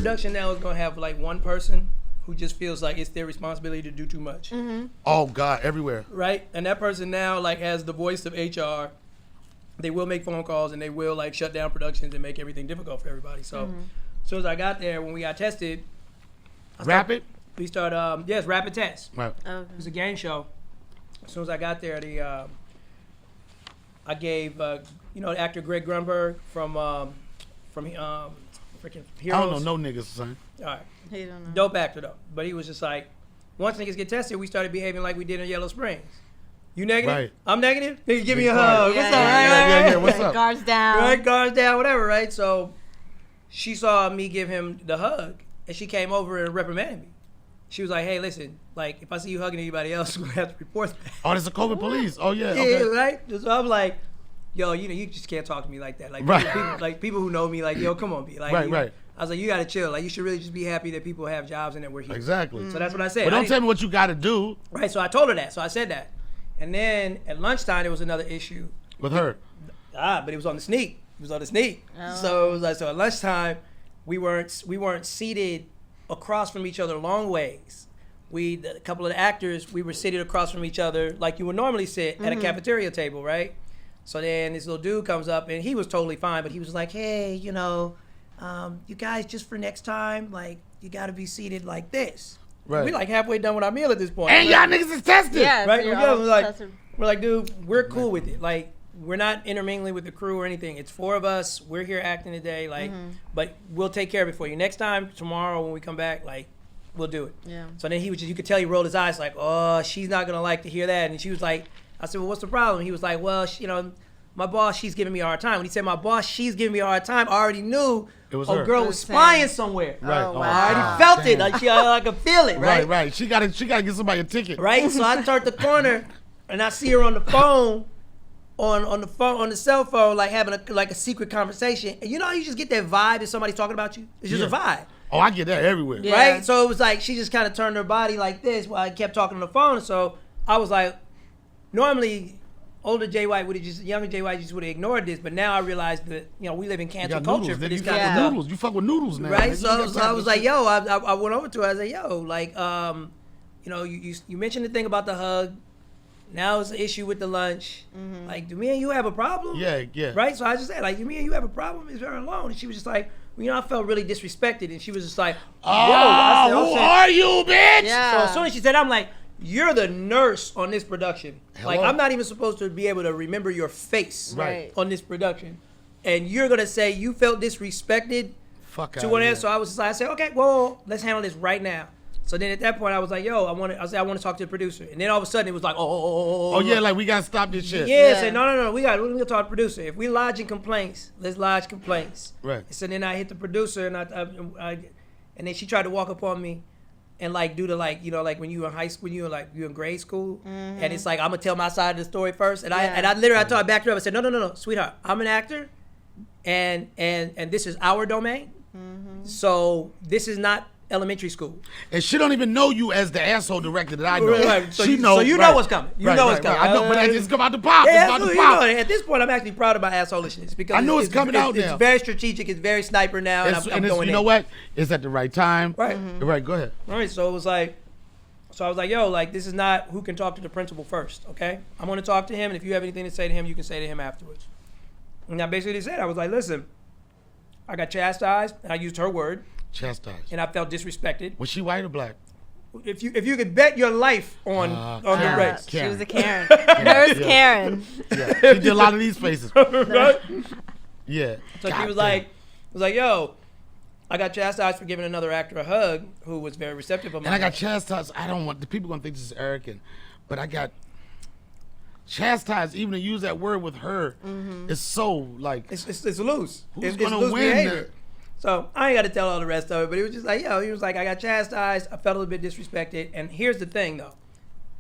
production now is gonna have like one person who just feels like it's their responsibility to do too much. Mm-hmm. Oh God, everywhere. Right, and that person now like has the voice of HR. They will make phone calls and they will like shut down productions and make everything difficult for everybody. So, as soon as I got there, when we got tested, Rapid. we started. Yes, rapid test. Right. Okay. It was a game show. As soon as I got there, I gave the actor Greg Grunberg from freaking Heroes. I don't know no niggas, son. All right, He don't know. dope actor though. But he was just like, once niggas get tested, we started behaving like we did in Yellow Springs. You negative? Right. I'm negative? Nigga, give me a Big hug. guard. What's up? Yeah, what's up? Guards down. Right, guards down, whatever, right? So she saw me give him the hug, and she came over and reprimanded me. She was like, hey, listen, like, if I see you hugging anybody else, we're going to have to report that. Oh, there's a COVID police. Oh yeah. Yeah, Okay. right? So I'm like, yo, you just can't talk to me like that. Like, Right. people who know me, like, yo, come on, B. Like, Right. I was like, you got to chill. Like, you should really just be happy that people have jobs and that we're here. Exactly. So that's what I said. But don't tell me what you got to do Right, so I told her that. So I said that. And then at lunchtime, there was another issue. with her. But it was on the sneak. It was on the sneak. So it was like, so at lunchtime, we weren't seated across from each other long ways. A couple of the actors, we were seated across from each other like you would normally sit at a cafeteria table, right? So then this little dude comes up and he was totally fine, but he was like, hey, you guys, just for next time, like, you got to be seated like this. Right. We like halfway done with our meal at this point. And y'all niggas is tested. Yeah. Right? So you're We're all like, tested. dude, we're cool with it. Like, we're not intermingling with the crew or anything. It's 4 of us. We're here acting today. Like, but we'll take care of it for you. Next time, tomorrow when we come back, like, we'll do it. Yeah. So then you could tell he rolled his eyes like, oh, she's not gonna like to hear that. And she was like, I said, well, what's the problem? He was like, well, my boss, she's giving me a hard time. When he said my boss, she's giving me a hard time, I already knew It was a her. girl It was was spying him. somewhere. Right. Oh, Oh, wow. I already God felt it. damn. I could feel it, right? Right. She gotta get somebody a ticket. Right? So I turned the corner and I see her on the phone, on the cell phone, like having a secret conversation. And you just get that vibe if somebody's talking about you. It's just a vibe. Oh, I get that everywhere. Yeah. Right? So it was like she just kind of turned her body like this while I kept talking on the phone. So I was like, normally older Jay White younger Jay White just would have ignored this, but now I realized that we live in You cancel got culture noodles. for Then this you kind fuck of with stuff. noodles. You fuck with noodles now. Right, nigga. so You got I was like, shit. yo, I went over to her. I said, yo, like, you mentioned the thing about the hug. Now it's an issue with the lunch. Like, do me and you have a problem? Yeah. Right? So I just said, like, do me and you have a problem? Is her alone? And she was just like, I felt really disrespected. And she was just like, whoa. I said, Who are you, bitch? Yeah. So as soon as she said, I'm like, you're the nurse on this production. Hello? Like, I'm not even supposed to be able to remember your face Right. on this production. And you're going to say you felt disrespected Fuck to out one of end. here. So I was just like, I said, okay, well, let's handle this right now. So then at that point, I was like, yo, I want to talk to the producer. And then all of a sudden, it was like, Oh yeah, like we gotta stop this shit. yeah. Yeah. Said, no, we're going to talk to the producer. If we lodging complaints, let's lodge complaints. Right. So then I hit the producer, and and then she tried to walk up on me and like do the like when you in high school, you in grade school, and it's like I'm gonna tell my side of the story first, and I told I backed her up. I said, no, sweetheart, I'm an actor, and this is our domain, so this is not elementary school. And she don't even know you as the asshole director that I know. Right. So she you knows. know what's coming. You know what's coming. I know, but I just come out the pop. Yeah, it's about absolutely. to pop. At this point, I'm actually proud of my assholishness because I know it's coming out now. It's very strategic. It's very sniper now, and I'm it's, going you know what? It's at the right time. Right. Right. Go ahead. All right, so it was like, I was like, yo, like, this is not who can talk to the principal first, okay? I'm going to talk to him, and if you have anything to say to him, you can say to him afterwards. And I basically said, I was like, listen, I got chastised, and I used her word, Chastised. and I felt disrespected. Was she white or black? If you could bet your life on the Karen. race. She was a Karen. Karen. Nurse Karen. Yeah. She did a lot of these faces. Right? Yeah. So she God was damn. like, yo, I got chastised for giving another actor a hug who was very receptive of my And I got hug. chastised. I don't want the people gonna think this is arrogant, but I got chastised even to use that word with her. It's so like It's loose. Who's It's gonna loose win behavior. that? So I ain't got to tell all the rest of it, but it was just like, he was like, I got chastised. I felt a little bit disrespected. And here's the thing, though.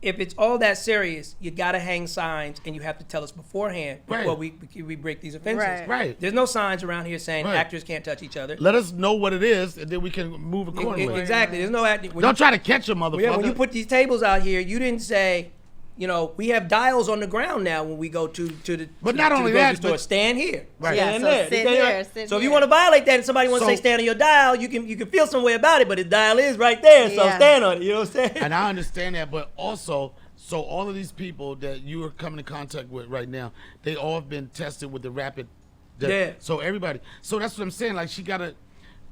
If it's all that serious, you got to hang signs, and you have to tell us beforehand before we break these offenses. Right. There's no signs around here saying Right. actors can't touch each other. let us know what it is, and then we can move accordingly. Exactly. There's no acting. Don't try to catch a motherfucker. Yeah, when you put these tables out here, you didn't say, you know, we have dials on the ground now when we go to the But to, not to only the grocery that, store. but- Stand here. Right. Yeah, Stand so there. sit Stand here, right. sit So if you here. want to violate that and somebody wants to say So- stand on your dial, you can feel some way about it, but the dial is right there, so Yeah. stand on it. You know what I'm saying? And I understand that, but also, so all of these people that you are coming in contact with right now, they all have been tested with the rapid. Yeah. So everybody. So that's what I'm saying. Like she gotta.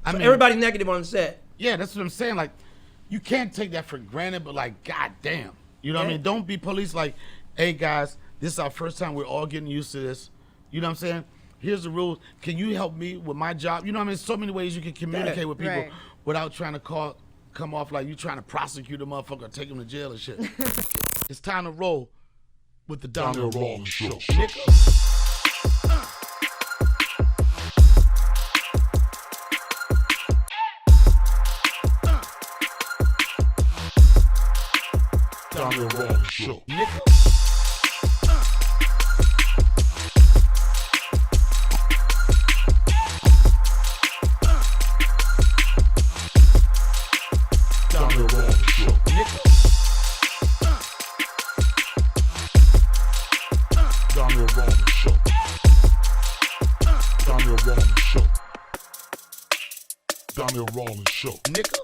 I mean, Everybody's negative on the set. yeah, that's what I'm saying. Like, you can't take that for granted, but like, goddamn, you know what I Yeah. mean? Don't be police. Like, hey guys, this is our first time. We're all getting used to this. You know what I'm saying? Here's the rules. Can you help me with my job? You know what I mean? So many ways you can communicate with people Right. without trying to come off like you trying to prosecute a motherfucker or take him to jail and shit. It's time to roll with the Donnell Rawlings Show. Nigga. Donnell Rawlings Show. Nigga. Donnell Rawlings Show. Nigga. Donnell Rawlings Show. Donnell Rawlings Show. Donnell Rawlings Show. Nigga.